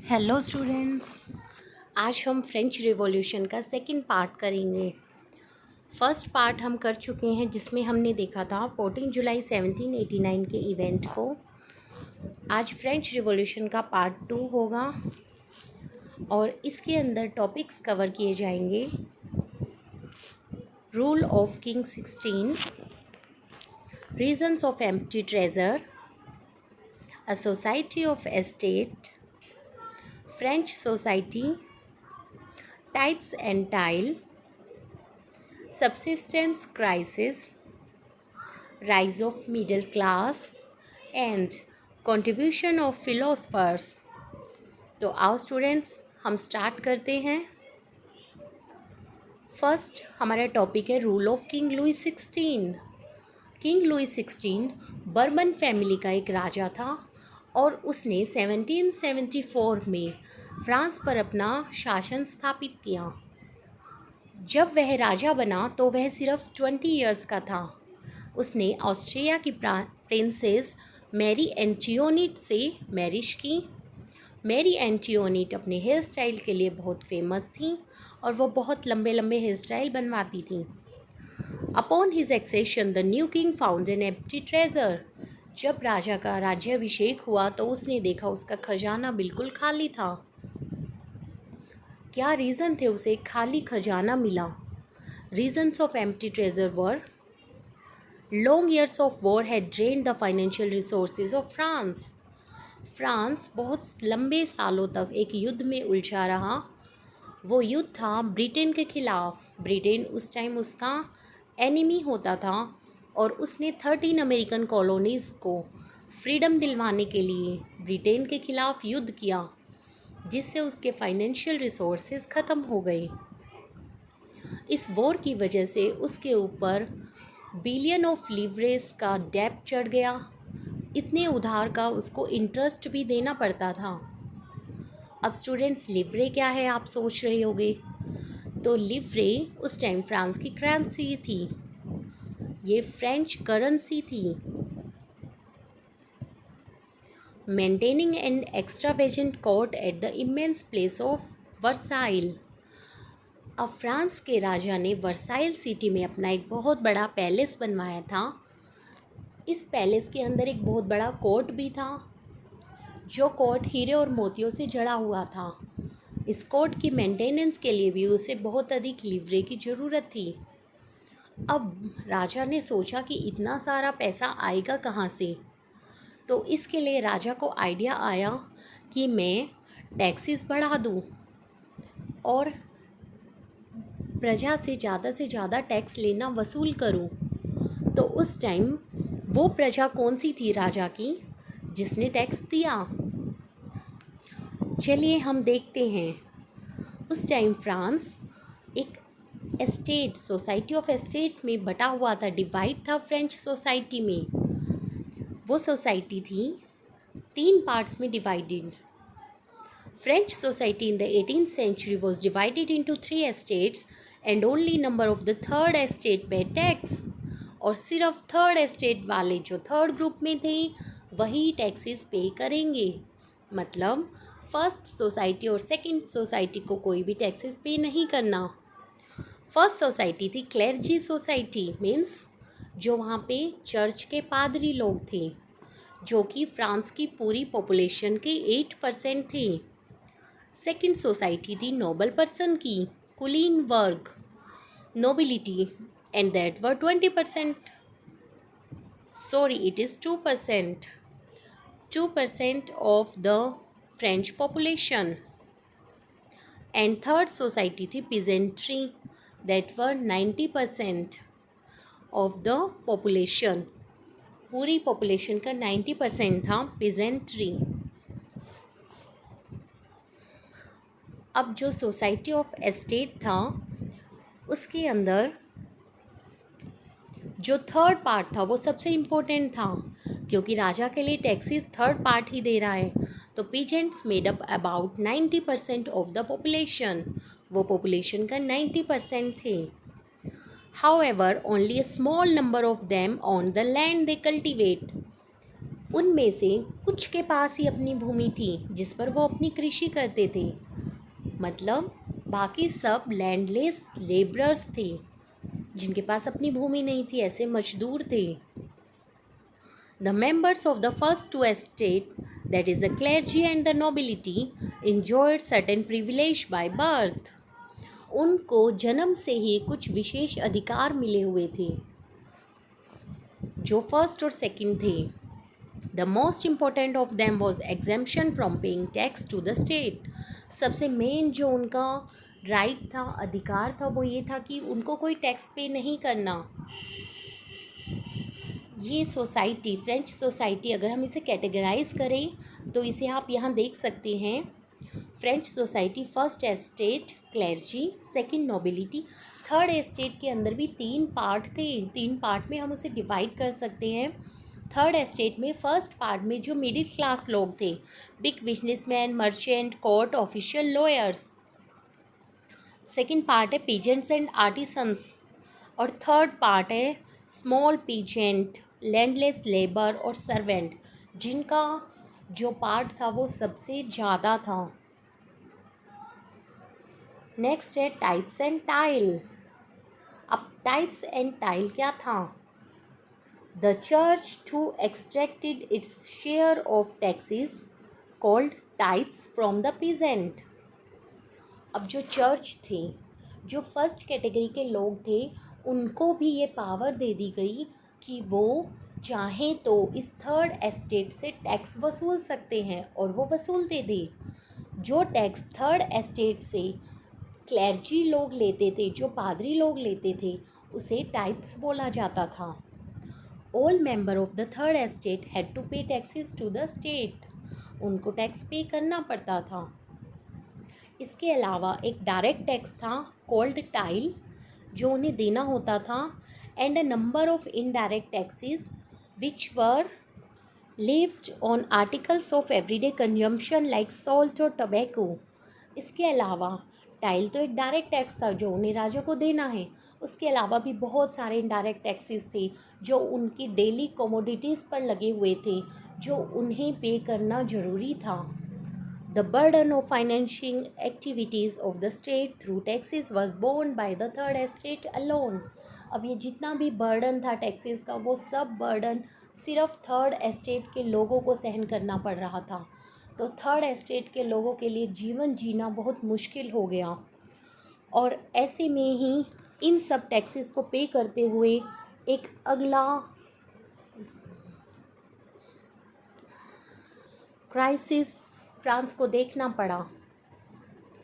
Hello students. आज हम French revolution का सेकंड पार्ट करेंगे। फर्स्ट पार्ट हम कर चुके हैं जिसमें हमने देखा था 14 जुलाई 1789 के इवेंट को। आज फ्रेंच रिवॉल्यूशन का पार्ट 2 होगा और इसके अंदर टॉपिक्स कवर किए जाएंगे। Rule of king 16, reasons of empty treasure, a society of estate, French society, tithes and taille, subsistence crisis, rise of middle class and contribution of philosophers। तो आओ students हम स्टार्ट करते हैं। फर्स्ट हमारा topic है rule of king Louis 16। King Louis 16 bourbon family का एक राजा था और उसने 1774 में फ्रांस पर अपना शासन स्थापित किया। जब वह राजा बना तो वह सिर्फ 20 इयर्स का था। उसने ऑस्ट्रिया की प्रिंसेस मैरी एंटियोनीट से मैरिज की। मैरी एंटियोनीट अपने हेयर स्टाइल के लिए बहुत फेमस थी और वो बहुत लंबे लंबे हेयर स्टाइल बनवाती थी। Upon his accession the new king found an empty treasure. जब राजा का राज्याभिषेक हुआ तो उसने देखा उसका खजाना बिल्कुल खाली था। क्या रीज़न थे उसे खाली खजाना मिला? Reasons of empty treasure were long years of war had drained the financial resources of France. France बहुत लंबे सालों तक एक युद्ध में उलझा रहा। वो युद्ध था ब्रिटेन के खिलाफ। ब्रिटेन उस टाइम उसका एनिमी होता था और उसने 13 अमेरिकन कॉलोनीज़ को फ्रीडम दिलवाने के लिए ब्रिटेन के खिलाफ युद्ध किया, जिससे उसके फाइनेंशियल रिसोर्सेज ख़त्म हो गए। इस वॉर की वजह से उसके ऊपर बिलियन ऑफ लीवरेज का डेब्ट चढ़ गया। इतने उधार का उसको इंटरेस्ट भी देना पड़ता था। अब स्टूडेंट्स, लिवरे क्या है आप सोच रहे होंगे। तो लिवरे उस टाइम फ्रांस की करेंसी थी। ये फ्रेंच करेंसी थी। Maintaining an extravagant court at the immense place of Versailles. अब फ्रांस के राजा ने वर्साइल सिटी में अपना एक बहुत बड़ा पैलेस बनवाया था। इस पैलेस के अंदर एक बहुत बड़ा कोर्ट भी था, जो कोर्ट हीरे और मोतियों से जड़ा हुआ था। इस कोर्ट की मेंटेनेंस के लिए भी उसे बहुत अधिक लिवरे की ज़रूरत थी। अब राजा ने सोचा कि इतना सारा पैसा आएगा कहाँ से। तो इसके लिए राजा को आइडिया आया कि मैं टैक्सेस बढ़ा दूँ और प्रजा से ज़्यादा टैक्स लेना वसूल करूं। तो उस टाइम वो प्रजा कौन सी थी राजा की, जिसने टैक्स दिया? चलिए हम देखते हैं। उस टाइम फ्रांस एक एस्टेट, सोसाइटी ऑफ एस्टेट में बटा हुआ था, डिवाइड था फ्रेंच सोसाइटी में। वो सोसाइटी थी 3 पार्ट्स में divided. French society in the 18th century was divided into 3 estates and only number of the third estate paid tax। और सिर्फ थर्ड एस्टेट वाले जो थर्ड ग्रुप में थे वही टैक्सेस पे करेंगे। मतलब फर्स्ट सोसाइटी और सेकंड सोसाइटी को कोई भी टैक्सेस पे नहीं करना। फर्स्ट सोसाइटी थी क्लेर्जी सोसाइटी, मीन्स जो वहाँ पे चर्च के पादरी लोग थे, जो कि फ्रांस की पूरी पॉपुलेशन के 8% थे। सेकंड सोसाइटी थी नोबल पर्सन की, कुलीन वर्ग, nobility, and that were 20%। Sorry, it is 2%। 2% of the French population. And third society थी peasantry, that were 90% of the population. पूरी पॉपुलेशन का 90% था पिजेंट्री। अब जो सोसाइटी ऑफ एस्टेट था उसके अंदर जो थर्ड पार्ट था वो सबसे इम्पोर्टेंट था, क्योंकि राजा के लिए टैक्सेस थर्ड पार्ट ही दे रहा है। तो peasants made up about 90% of the population. वो पॉपुलेशन का 90% थे। However only a small number of them on the land they cultivate. उनमें से कुछ के पास ही अपनी भूमि थी जिस पर वो अपनी कृषि करते थे, मतलब बाकी सब लैंडलेस लेबरर्स थे जिनके पास अपनी भूमि नहीं थी, ऐसे मजदूर थे। The members of the first two estate, that is the clergy and the nobility, enjoyed certain privilege by birth. उनको जन्म से ही कुछ विशेष अधिकार मिले हुए थे जो फर्स्ट और सेकंड थे। The most important of them was exemption from paying tax to the state. सबसे मेन जो उनका राइट था, अधिकार था, वो ये था कि उनको कोई टैक्स पे नहीं करना। ये सोसाइटी, फ्रेंच सोसाइटी, अगर हम इसे कैटेगराइज करें तो इसे आप यहाँ देख सकते हैं। French society, first estate clergy, second nobility, third estate के अंदर भी 3 पार्ट थे। 3 पार्ट में हम उसे डिवाइड कर सकते हैं। थर्ड एस्टेट में फर्स्ट पार्ट में जो मिडिल क्लास लोग थे, big businessman, merchant, court official, lawyers. Second part है पीजेंट्स एंड आर्टिसंस, और थर्ड पार्ट है स्मॉल पीजेंट, लैंडलेस लेबर और सर्वेंट, जिनका जो पार्ट था वो सबसे ज़्यादा था। नेक्स्ट है टाइप्स एंड टाइल। अब टाइप्स एंड टाइल क्या था? The church too extracted its share of taxes called tithes from the peasant. अब जो चर्च थी, जो फर्स्ट कैटेगरी के लोग थे, उनको भी ये पावर दे दी गई कि वो चाहें तो इस थर्ड एस्टेट से टैक्स वसूल सकते हैं, और वो वसूलते थे। जो टैक्स थर्ड एस्टेट से क्लर्जी लोग लेते थे, जो पादरी लोग लेते थे, उसे टाइप्स बोला जाता था। All member of the third estate had to pay taxes to the state. उनको टैक्स पे करना पड़ता था। इसके अलावा एक डायरेक्ट टैक्स था कॉल्ड टाइल, जो उन्हें देना होता था, and a number of indirect taxes which were levied on articles of everyday consumption like salt और टबैको। इसके अलावा टाइल तो एक डायरेक्ट टैक्स था जो उन्हें राजा को देना है, उसके अलावा भी बहुत सारे इनडायरेक्ट टैक्सेस थे जो उनकी डेली कमोडिटीज़ पर लगे हुए थे, जो उन्हें पे करना ज़रूरी था। The burden of financing activities of the state through taxes was borne by the third estate alone. अब ये जितना भी बर्डन था टैक्सेस का, वो सब बर्डन सिर्फ थर्ड एस्टेट के लोगों को सहन करना पड़ रहा था। तो थर्ड एस्टेट के लोगों के लिए जीवन जीना बहुत मुश्किल हो गया, और ऐसे में ही इन सब टैक्सेस को पे करते हुए एक अगला क्राइसिस फ्रांस को देखना पड़ा,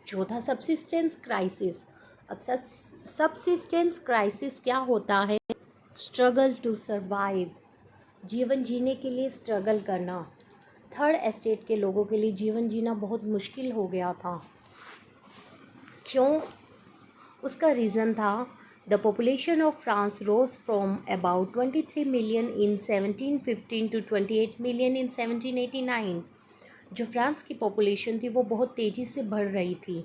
जो था सबसिस्टेंस क्राइसिस। अब सबसिस्टेंस क्राइसिस क्या होता है? स्ट्रगल टू सरवाइव, जीवन जीने के लिए स्ट्रगल करना। थर्ड एस्टेट के लोगों के लिए जीवन जीना बहुत मुश्किल हो गया था। क्यों? उसका रीज़न था the population of France rose from about 23 million in 1715 to 28 million in 1789। जो फ्रांस की पॉपुलेशन थी वो बहुत तेज़ी से बढ़ रही थी।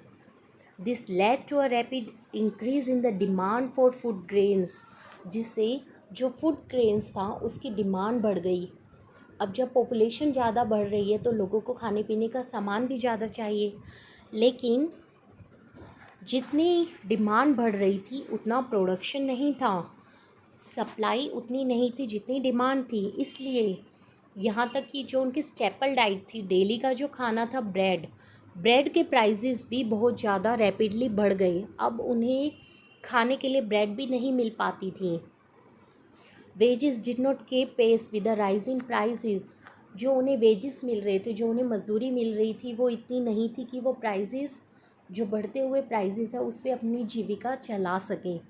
This led to a rapid increase in the demand for food grains, जिससे जो फूड ग्रेन्स था उसकी डिमांड बढ़ गई। अब जब पॉपुलेशन ज़्यादा बढ़ रही है तो लोगों को खाने पीने का सामान भी ज़्यादा चाहिए, लेकिन जितनी डिमांड बढ़ रही थी उतना प्रोडक्शन नहीं था, सप्लाई उतनी नहीं थी जितनी डिमांड थी। इसलिए यहाँ तक कि जो उनकी स्टेपल डाइट थी, डेली का जो खाना था, ब्रेड के प्राइसेस भी बहुत ज़्यादा रैपिडली बढ़ गए। अब उन्हें खाने के लिए ब्रेड भी नहीं मिल पाती थी। Wages did not keep pace with the rising prices. जो उन्हें वेजेस मिल रहे थे, जो उन्हें मजदूरी मिल रही थी, वो इतनी नहीं थी कि वो प्राइसेस, जो बढ़ते हुए प्राइसेस है, उससे अपनी जीविका चला सकें।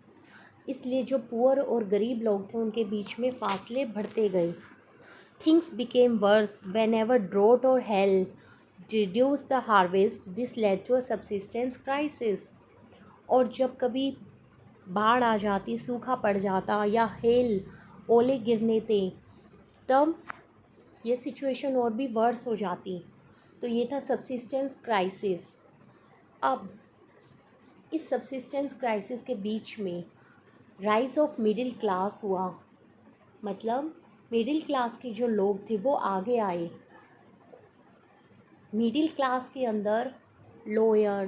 इसलिए जो पुअर और गरीब लोग थे उनके बीच में फासले बढ़ते गए। Things became worse whenever drought और hail reduce the harvest, this led to a subsistence crisis. और जब कभी बाढ़ आ जाती, सूखा पड़ जाता, या हेल, ओले गिरने थे, तब ये सिचुएशन और भी वर्स हो जाती। तो ये था सबसिस्टेंस क्राइसिस। अब इस सबसिस्टेंस क्राइसिस के बीच में राइज ऑफ मिडिल क्लास हुआ, मतलब मिडिल क्लास के जो लोग थे वो आगे आए। मिडिल क्लास के अंदर लॉयर,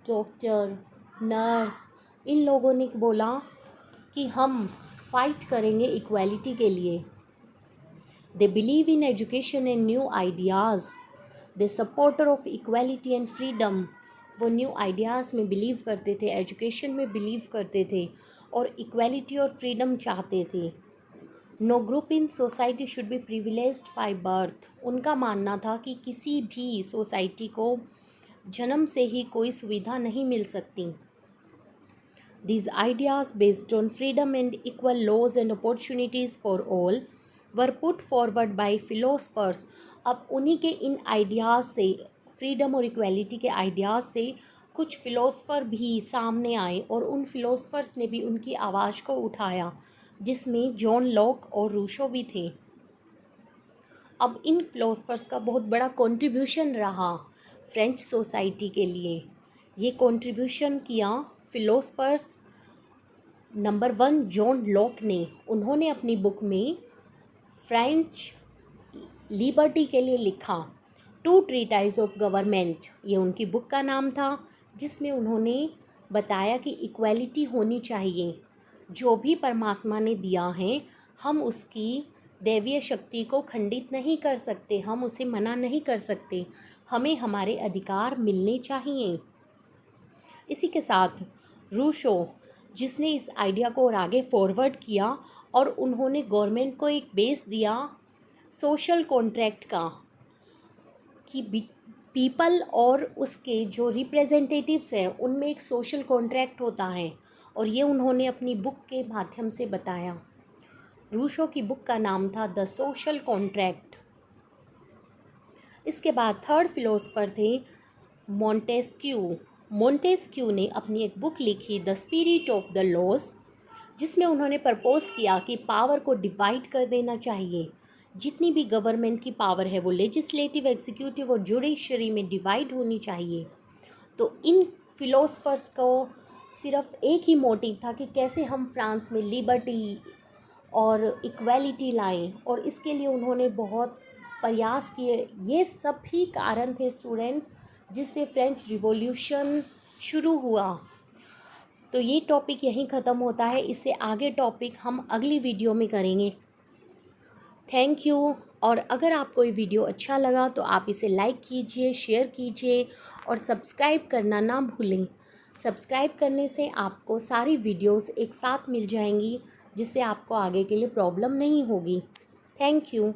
डॉक्टर, नर्स, इन लोगों ने बोला कि हम फाइट करेंगे इक्वालिटी के लिए। They believe in education and new ideas, they supporter of equality and freedom. वो न्यू आइडियाज़ में बिलीव करते थे, एजुकेशन में बिलीव करते थे और इक्वालिटी और फ्रीडम चाहते थे। No group in society should be privileged by birth. उनका मानना था कि किसी भी सोसाइटी को जन्म से ही कोई सुविधा नहीं मिल सकती। These ideas based on freedom and equal laws and opportunities for all were put forward by philosophers। अब उन्हीं के इन आइडियाज़ से, फ्रीडम और इक्वालिटी के आइडियाज़ से कुछ फ़िलोसफ़र भी सामने आए और उन फ़िलोसफ़र्स ने भी उनकी आवाज़ को उठाया, जिसमें जॉन लॉक और रूसो भी थे। अब इन फ़िलोसफ़र्स का बहुत बड़ा कंट्रीब्यूशन रहा फ्रेंच सोसाइटी के लिए। ये कंट्रीब्यूशन किया फ़िलोसफ़र्स। नंबर 1 जॉन लॉक ने, उन्होंने अपनी बुक में फ्रेंच लिबर्टी के लिए लिखा 2 ट्रीटाइज ऑफ गवर्नमेंट, ये उनकी बुक का नाम था, जिसमें उन्होंने बताया कि इक्वालिटी होनी चाहिए। जो भी परमात्मा ने दिया है हम उसकी दैवीय शक्ति को खंडित नहीं कर सकते, हम उसे मना नहीं कर सकते, हमें हमारे अधिकार मिलने चाहिए। इसी के साथ रूसो, जिसने इस आइडिया को और आगे फॉरवर्ड किया और उन्होंने गवर्नमेंट को एक बेस दिया सोशल कॉन्ट्रैक्ट का, कि पीपल और उसके जो रिप्रेजेंटेटिव्स हैं उनमें एक सोशल कॉन्ट्रैक्ट होता है, और ये उन्होंने अपनी बुक के माध्यम से बताया। रूसो की बुक का नाम था द सोशल कॉन्ट्रैक्ट। इसके बाद थर्ड फिलोसफर थे मॉन्टेस्क्यू। मॉन्टेस्क्यू ने अपनी एक बुक लिखी the spirit of the laws, जिसमें उन्होंने प्रपोज किया कि पावर को डिवाइड कर देना चाहिए। जितनी भी गवर्नमेंट की पावर है वो लेजिस्लेटिव, एग्जीक्यूटिव और जुडिशरी में डिवाइड होनी चाहिए। तो इन फिलोसफर्स को सिर्फ एक ही मोटिव था कि कैसे हम फ्रांस में लिबर्टी और इक्वालिटी लाएं, और इसके लिए उन्होंने बहुत प्रयास किए। ये सभी कारण थे स्टूडेंट्स जिससे फ्रेंच रिवॉल्यूशन शुरू हुआ। तो ये टॉपिक यहीं ख़त्म होता है, इससे आगे टॉपिक हम अगली वीडियो में करेंगे। Thank you. और अगर आपको ये वीडियो अच्छा लगा तो आप इसे लाइक कीजिए, शेयर कीजिए और सब्सक्राइब करना ना भूलें। सब्सक्राइब करने से आपको सारी वीडियोस एक साथ मिल जाएंगी, जिससे आपको आगे के लिए प्रॉब्लम नहीं होगी। Thank you.